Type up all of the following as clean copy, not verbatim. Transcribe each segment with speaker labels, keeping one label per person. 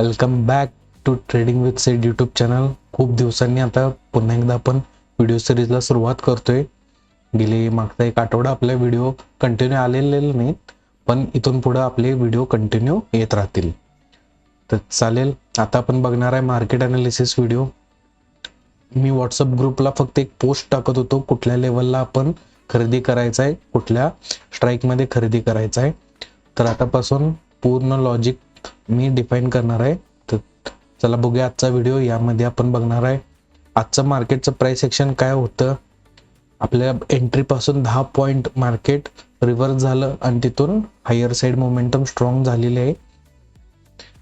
Speaker 1: Welcome back to trading with said YouTube channel. खूप दिवसांनी आता पुन्हा एकदा आपण व्हिडिओ सिरीजला सुरुवात करतोय. गेली मागचा एक आठवडा आपले व्हिडिओ कंटिन्यू आलेले नाहीत, पण इथून पुढे आपले व्हिडिओ कंटिन्यू येत राहतील. तर चालेल, आता आपण बघणार आहे मार्केट ॲनालिसिस व्हिडिओ. मी व्हॉट्सअप ग्रुपला फक्त एक पोस्ट टाकत होतो, कुठल्या लेवलला आपण खरेदी करायचं आहे, कुठल्या स्ट्राईकमध्ये खरेदी करायचं आहे. तर आतापासून पूर्ण लॉजिक मी डिफाईन करणार आहे. तर चला बघूया आजचा व्हिडिओ. यामध्ये आपण बघणार आहे आजचं मार्केटचं प्राइस ॲक्शन काय होतं. आपल्या एंट्रीपासून 10 पॉईंट मार्केट रिव्हर्स झालं आणि तिथून हायर साईड मोमेंटम स्ट्रॉंग झालेले आहे.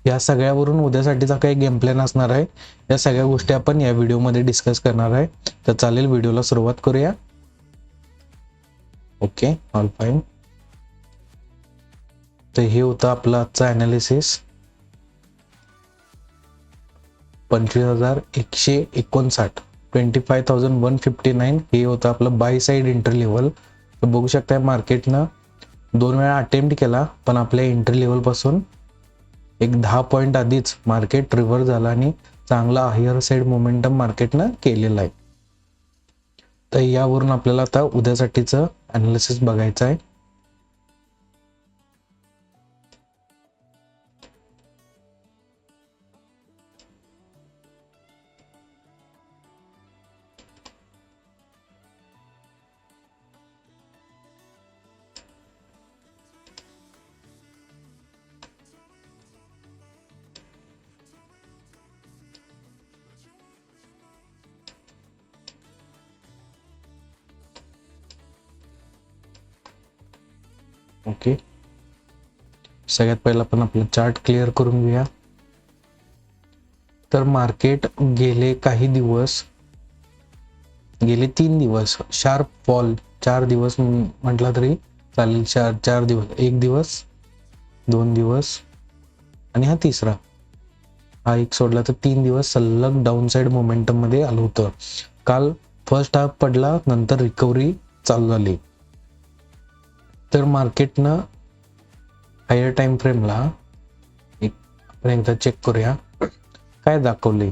Speaker 1: या सगळ्यावरून उद्यासाठीचा काही गेम प्लॅन असणार आहे. या सगळ्या गोष्टी आपण या व्हिडिओमध्ये डिस्कस करणार आहे. तर चालेल, व्हिडिओला सुरुवात करूया. Okay, all fine. तर हे होतं आपलं आजचं ॲनालिसिस. 25,159 25,159 हे होतं आपलं बाय साईड एंट्री लेवल. तर बघू शकता मार्केटनं 2 वेळा अटेम्प्ट केला, पण आपल्या एंट्री लेवल पासून एक 10 पॉईंट आधीच मार्केट रिव्हर्स झाला आणि चांगला हायर साईड मोमेंटम मार्केटनं केलेला आहे. तर यावरून आपल्याला आता उद्यासाठीचं ॲनालिसिस बघायचं आहे. ओके, सगळ्यात पहिला आपण आपलं चार्ट क्लिअर करून घेऊया. तर मार्केट गेले 3 दिवस शार्प फॉल, 4 दिवस म्हटला तरी चालेल. 4 दिवस, 1 दिवस, 2 दिवस आणि हा तिसरा, हा एक सोडला तर 3 दिवस सलग डाऊन साईड मोमेंटम मध्ये आलं होतं. काल फर्स्ट हाफ पडला, नंतर रिकव्हरी चालू झाली. तर मार्केटनं हायर टाइम फ्रेमला आपण एकदा चेक करूया काय दाखवले.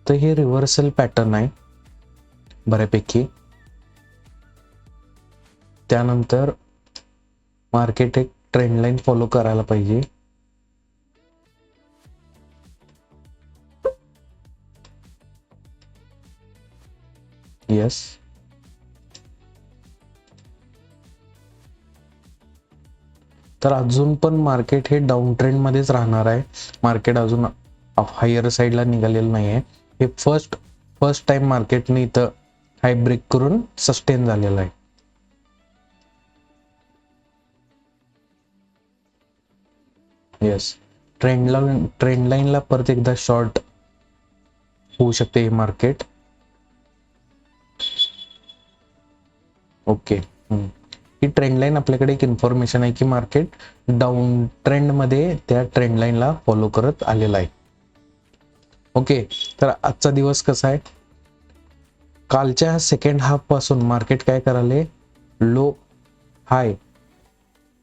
Speaker 1: तर हे रिव्हर्सल पॅटर्न आहे बऱ्यापैकी. त्यानंतर मार्केट एक ट्रेंड लाईन फॉलो करायला पाहिजे. येस, तर अजून पण मार्केट हे डाऊन ट्रेंड मध्येच राहणार आहे. मार्केट अजून हायर साईडला निघालेलं नाही आहे. हे फर्स्ट टाइम मार्केटने इथं हाय ब्रेक करून सस्टेन झालेलं आहे. येस, ट्रेंड लाईनला परत एकदा शॉर्ट होऊ शकते हे मार्केट. ओके, ही ट्रेंड लाईन आपल्याकडे एक इन्फॉर्मेशन आहे की मार्केट डाऊन ट्रेंड मध्ये त्या ट्रेंड लाईनला फॉलो करत आलेला आहे. ओके, तर आजचा दिवस कसा आहे. कालच्या सेकंड हाफ पासून मार्केट काय कराले, low high,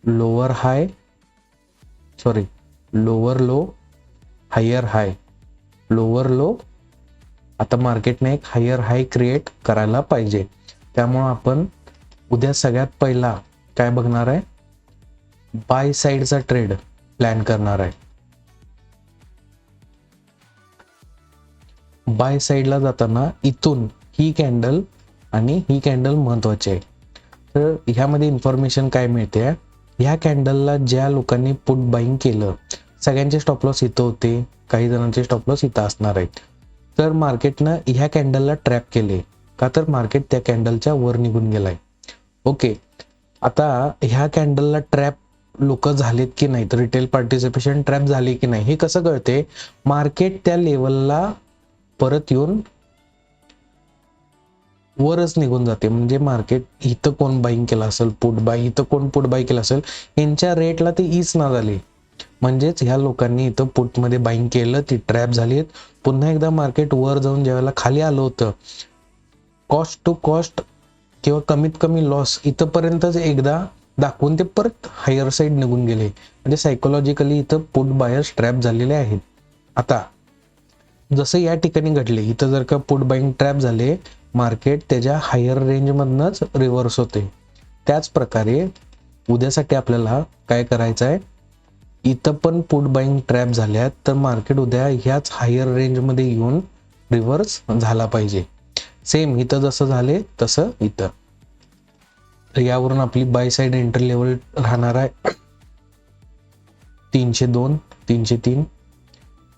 Speaker 1: lower high, sorry lower low, higher high, lower low. आता मार्केटने एक हायर हाय क्रिएट करायला पाहिजे. त्यामुळं आपण उद्या सगळ्यात पहिला काय बघणार आहे, बाय साईडचा ट्रेड प्लॅन करणार आहे. बाय साईडला जाताना इथून ही कॅन्डल आणि ही कॅन्डल महत्वाची आहे. तर ह्यामध्ये इन्फॉर्मेशन काय मिळते, ह्या कॅन्डलला ज्या लोकांनी पुट बाईंग केलं सगळ्यांचे स्टॉप लॉस इथं होते, काही जणांचे स्टॉप लॉस इथं असणार आहेत. तर मार्केटनं ह्या कॅन्डलला ट्रॅप केले का, तर मार्केट त्या कॅन्डलच्या वर निघून गेलाय. ओके, आता ह्या कॅन्डलला ट्रॅप लोक झालेत की नाही, तर रिटेल पार्टिसिपेशन ट्रॅप झाली की नाही हे कसं कळते, मार्केट त्या लेवलला परत येऊन वरच निघून जाते. म्हणजे मार्केट इथं कोण बाईंग केलं असेल पुट बाय, इथं कोण पुट बाय केलं असेल, यांच्या रेटला ते ईच ना झाली. म्हणजेच ह्या लोकांनी इथं पुटमध्ये बाईंग केलं, ती ट्रॅप झाली. पुन्हा एकदा मार्केट वर जाऊन ज्यावेळेला खाली आलं होतं, कॉस्ट टू कॉस्ट किंवा कमीत कमी लॉस इथपर्यंतच एकदा दाखवून ते परत हायर साईड निघून गेले, म्हणजे सायकोलॉजिकली इथं पुट बायर्स ट्रॅप झालेले आहेत. आता जसं या ठिकाणी घडले, इथं जर का पुट बाईंग ट्रॅप झाले, मार्केट त्याच्या हायर रेंजमधनंच रिव्हर्स होते. त्याच प्रकारे उद्यासाठी आपल्याला काय करायचं आहे, इथं पण पुट बाईंग ट्रॅप झाल्यात तर मार्केट उद्या ह्याच हायर रेंजमध्ये येऊन रिव्हर्स झाला पाहिजे. सेम इथं जसं झाले तसं इथं. तर यावरून आपली बाय साईड एंट्री लेवल राहणार आहे 302, 303,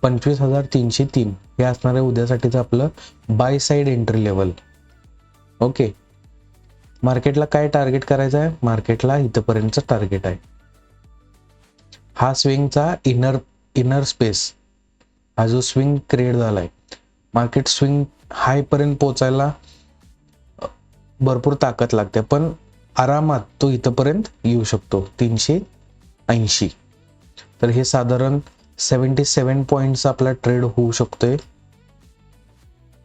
Speaker 1: 25,303 हे असणार आहे उद्यासाठीचं आपलं by side entry level. Okay, मार्केटला काय टार्गेट करायचं आहे, मार्केटला इथपर्यंतचं टार्गेट आहे. हा स्विंगचा इनर स्पेस, हा जो स्विंग क्रिएट झालाय, मार्केट स्विंग हाय पर्यंत पोहोचायला भरपूर ताकद लागते, पण आरामात तो इथपर्यंत येऊ शकतो 380. तर हे साधारण 77 पॉइंट्स आपला ट्रेड होऊ शकतोय.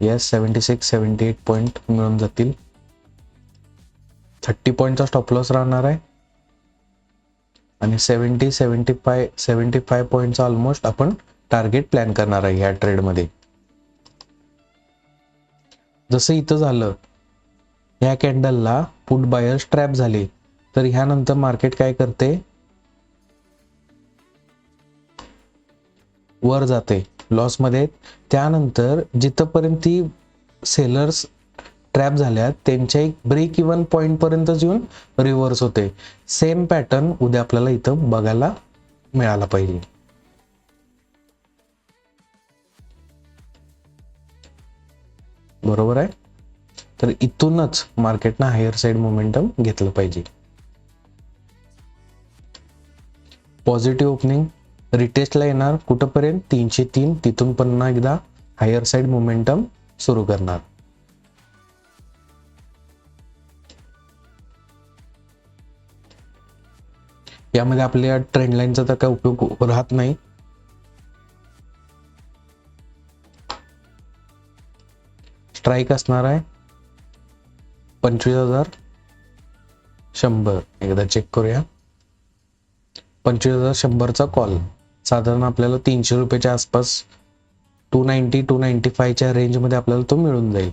Speaker 1: येस, 76-78 पॉइंट मिळून जातील. 30 पॉइंटचा स्टॉप लॉस राहणार आहे आणि 70-75 पॉइंटचा ऑलमोस्ट आपण टार्गेट प्लॅन करणार आहे या ट्रेडमध्ये. जसं इथं झालं, या कॅन्डलला पुट बायर्स ट्रॅप झाले, तर ह्यानंतर मार्केट काय करते, वर जाते लॉस मध्ये. त्यानंतर जिथपर्यंत ती सेलर्स ट्रॅप झाल्यात त्यांच्या एक ब्रेक इव्हन पॉइंट पर्यंतच येऊन रिव्हर्स होते. सेम पॅटर्न उद्या आपल्याला इथं बघायला मिळाला पाहिजे. बरोबर आहे. तर इथूनच मार्केटनं हायर साईड मोमेंटम घेतलं पाहिजे. पॉझिटिव्ह ओपनिंग रिटेस्टला येणार कुठंपर्यंत, 303. तिथून पुन्हा एकदा हायर साईड मोमेंटम सुरू करणार. यामध्ये आपल्या ट्रेंड लाईनचा तर काय उपयोग राहत नाही. स्ट्राईक असणार आहे 25,100. एकदा चेक करूया. 25,100चा कॉल साधारण आपल्याला 300 रुपयाच्या आसपास 290-295च्या रेंजमध्ये आपल्याला तो मिळून जाईल.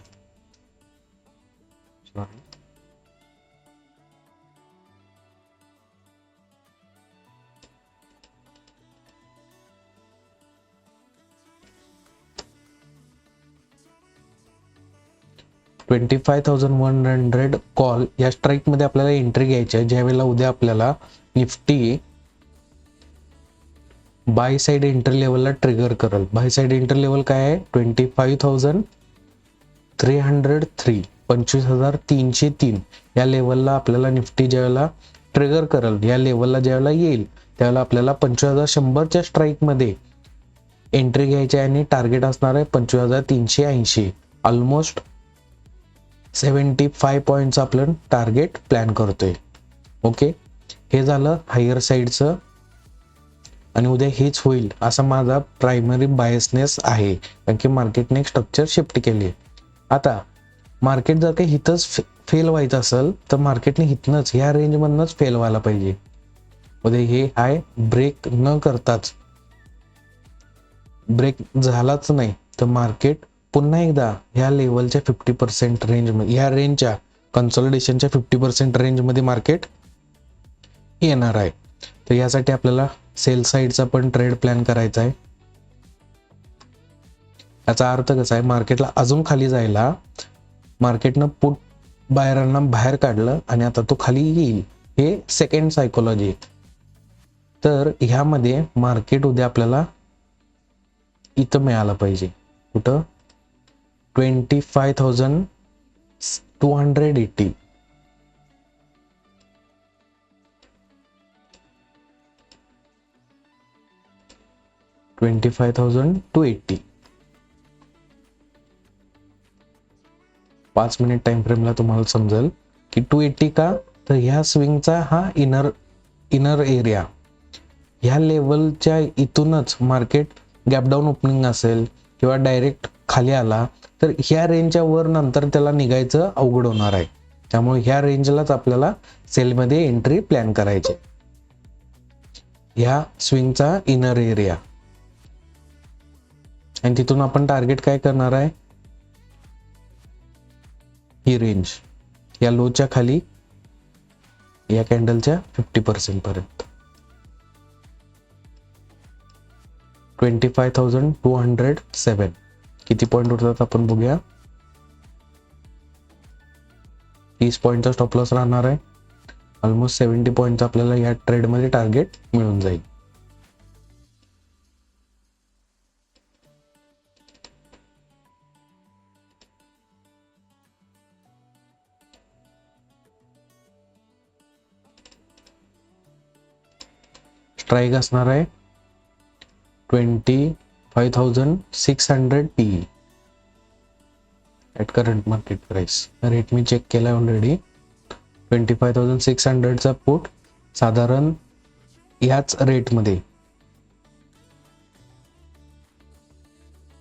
Speaker 1: $25,100 कॉल या स्ट्राईक मध्ये आपल्याला एंट्री घ्यायची आहे, ज्यावेळेला उद्या आपल्याला निफ्टी बाय साइड एंट्री लेवलला ट्रिगर करेल. बाय साइड एंट्री लेवल काय आहे, 25,303, 25,303 या लेवलला आपल्याला निफ्टी ज्यावेळेला ट्रिगर करेल, या लेवलला ज्यावेळेला येईल त्यावेळेला आपल्याला 25,100च्या स्ट्राईक मध्ये एंट्री घ्यायची आहे आणि टार्गेट असणार आहे 25,380. ऑलमोस्ट 75 पॉइंटचं आपलं टार्गेट प्लॅन करतोय. ओके, हे झालं हायर साईडचं आणि उद्या हेच होईल असा माझा प्रायमरी बायसनेस आहे, कारण की मार्केटने एक स्ट्रक्चर शिफ्ट केली. आता मार्केट जर काही हिथंच फेल व्हायचं असेल तर मार्केटने हिथनंच ह्या रेंजमधनंच फेल व्हायला पाहिजे. उद्या हे हाय ब्रेक न करताच, ब्रेक झालाच नाही तर मार्केट पुन्हा एकदा ह्या लेवलच्या 50% रेंजमध्ये, ह्या रेंजच्या कन्सॉलिडेशनच्या 50% रेंजमध्ये मार्केट येणार आहे. तर यासाठी आपल्याला सेल साईडचा पण ट्रेड प्लॅन करायचा आहे. याचा अर्थ कसा आहे, मार्केटला अजून खाली जायला मार्केटनं पुट बायरांना बाहेर काढलं आणि आता तो खाली येईल, हे सेकंड सायकोलॉजी. तर ह्यामध्ये मार्केट उद्या आपल्याला इथं मिळालं पाहिजे, कुठं 25,280. $25,280. 5 मिनिट टाइम फ्रेमला तुम्हाला समजेल की 280 का, तर ह्या स्विंगचा हा इनर एरिया, ह्या लेवलच्या इथूनच मार्केट गॅपडाऊन ओपनिंग असेल किंवा डायरेक्ट खाली आला तर ह्या रेंजच्या वर नंतर त्याला निघायचं अवघड होणार आहे. त्यामुळे ह्या रेंजलाच आपल्याला सेलमध्ये एंट्री प्लॅन करायची. ह्या स्विंगचा इनर एरिया आणि तिथून आपण टार्गेट काय करणार आहे, ही रेंज या लोच्या खाली या कॅन्डलच्या 50% पर्यंत 25,207. किती पॉइंट उरतात आपण बघूया. 30 पॉइंटचा स्टॉप लॉस राहणार आहे. ऑलमोस्ट 70 पॉइंट आपल्याला या ट्रेड मध्ये टार्गेट मिळून जाईल. स्ट्राइक असणार आहे 25,600 PE at current market price. Rate मी चेक केलाय ऑलरेडी. 25,600 चा पुट साधारण याच रेटमध्ये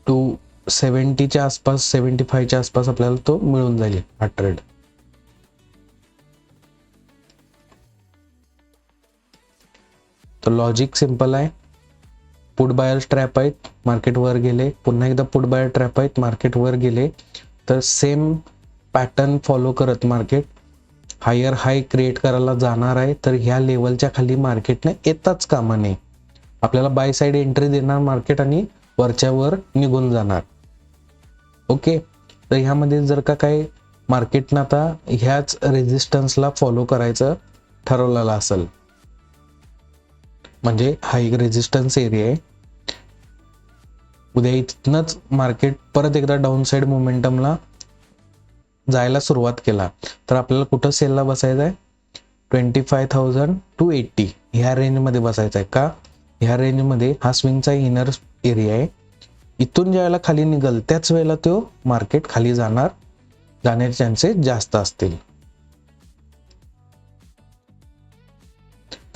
Speaker 1: 270 च्या आसपास 75 च्या आसपास आपल्याला तो मिळून जाईल हा ट्रेड. तर लॉजिक सिंपल आहे. पुट बायर्स ट्रॅप आहेत, मार्केट वर गेले, पुन्हा एकदा पुट बायर ट्रॅप आहेत, मार्केट वर गेले, तर सेम पॅटर्न फॉलो करत मार्केट हायर हाय क्रिएट करायला जाणार आहे. तर ह्या लेवलच्या खाली मार्केटने येताच कामा नये. आपल्याला बाय साइड एंट्री देणार मार्केट आणि वरच्या वर निघून जाणार. ओके, तर ह्यामध्ये जर का काय मार्केटनं आता ह्याच रेजिस्टन्सला फॉलो करायचं ठरवलेलं असेल, म्हणजे हा एक रेजिस्टन्स एरिया आहे, उद्या इथनच मार्केट परत एकदा डाऊन साइड मोमेंटमला जायला सुरुवात केला तर आपल्याला कुठं सेलला बसायचं आहे, 25,280 ह्या रेंजमध्ये बसायचं आहे. का, ह्या रेंजमध्ये हा स्विंगचा इनर एरिया आहे. इथून ज्यावेळेला खाली निघल त्याच वेळेला तो मार्केट खाली जाण्याचे चान्सेस जास्त असतील.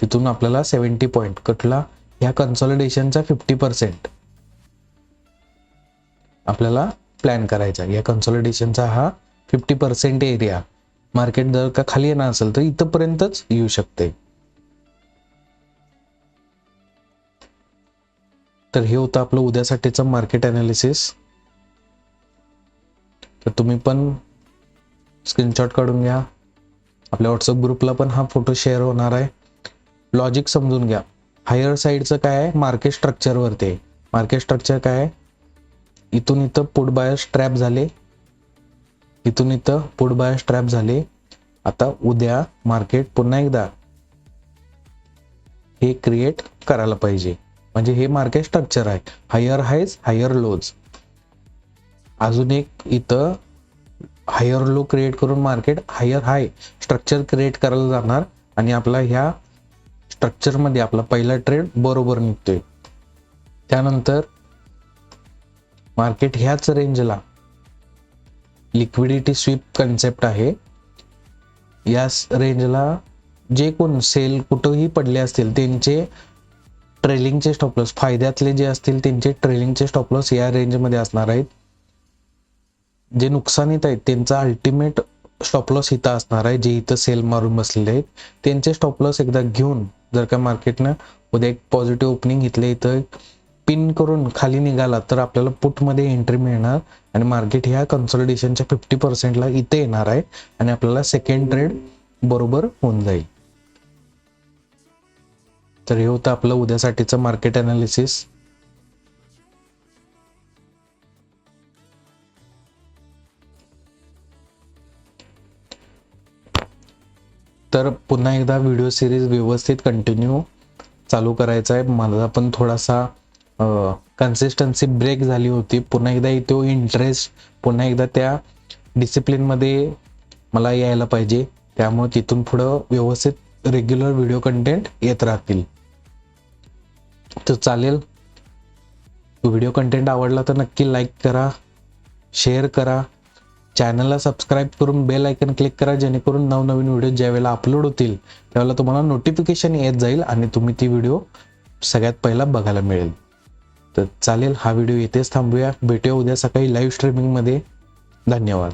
Speaker 1: तिथून आपल्याला 70 पॉइंट कटला, ह्या कन्सॉलिडेशनचा 50% आपल्याला प्लॅन करायचा. या कन्सॉलिडेशनचा हा 50% एरिया मार्केट जर का खाली येणार असेल तर इथपर्यंतच येऊ शकते. तर हे होतं आपलं उद्यासाठीचं मार्केट अनालिसिस. तर तुम्ही पण स्क्रीनशॉट काढून घ्या. आपल्या व्हॉट्सअप ग्रुपला पण हा फोटो शेअर होणार आहे. लॉजिक समजून घ्या. हायर साईडचं काय आहे, मार्केट स्ट्रक्चरवरती आहे. मार्केट स्ट्रक्चर काय आहे, इथून इथं पुट बायर्स ट्रॅप झाले, इथून इथं पुट बायर्स ट्रॅप झाले. आता उद्या मार्केट पुन्हा एकदा हे क्रिएट करायला पाहिजे. म्हणजे हे मार्केट स्ट्रक्चर आहे, हायर हायज हायर लोज. अजून एक इथं हायर लो क्रिएट करून मार्केट हायर हाय स्ट्रक्चर क्रिएट करायला जाणार आणि आपला ह्या स्ट्रक्चर मध्ये आपला पहिला ट्रेड बरोबर निघतोय. त्यानंतर मार्केट ह्याच रेंजला लिक्विडिटी स्वीप कन्सेप्ट आहे. या रेंजला जे कोण सेल कुठेही पडले असतील त्यांचे ट्रेलिंगचे स्टॉप लॉस, फायद्यातले जे असतील त्यांचे ट्रेलिंगचे स्टॉप लॉस या रेंजमध्ये असणार आहेत. जे नुकसानीत आहेत त्यांचा अल्टिमेट स्टॉप लॉस इथं असणार आहे. जे इथं सेल मारून बसलेले आहेत त्यांचे स्टॉप लॉस एकदा घेऊन जर का मार्केटनं उद्या एक पॉझिटिव्ह ओपनिंग इथले इथं पिन करून खाली निघाला तर आपल्याला पुटमध्ये एंट्री मिळणार आणि मार्केट ह्या कन्सॉलिडेशनच्या 50%ला इथे येणार आहे आणि आपल्याला सेकंड ट्रेड बरोबर होऊन जाईल. तर हे होतं आपलं उद्यासाठीचं मार्केट अनालिसिस. तर पुन्हा एकदा व्हिडिओ सिरीज व्यवस्थित कंटिन्यू चालू करायचा आहे. मला पण थोडासा कन्सिस्टन्सी ब्रेक झाली होती. पुन्हा एकदा तो इंटरेस्ट पुन्हा एकदा त्या डिसिप्लिनमध्ये मला यायला पाहिजे. त्यामुळे तिथून पुढं व्यवस्थित रेग्युलर व्हिडिओ कंटेंट येत राहतील. तर चालेल, व्हिडिओ कंटेंट आवडला तर नक्की लाईक करा, शेअर करा, चॅनलला सबस्क्राईब करून बेल आयकन क्लिक करा, जेणेकरून नवनवीन व्हिडिओ ज्या वेळेला अपलोड होतील त्यावेळेला तुम्हाला नोटिफिकेशन येत जाईल आणि तुम्ही ती व्हिडिओ सगळ्यात पहिला बघायला मिळेल. तर चालेल, हा व्हिडिओ इथेच थांबूया. भेटूया उद्या सकाळी लाईव्ह स्ट्रीमिंगमध्ये. धन्यवाद.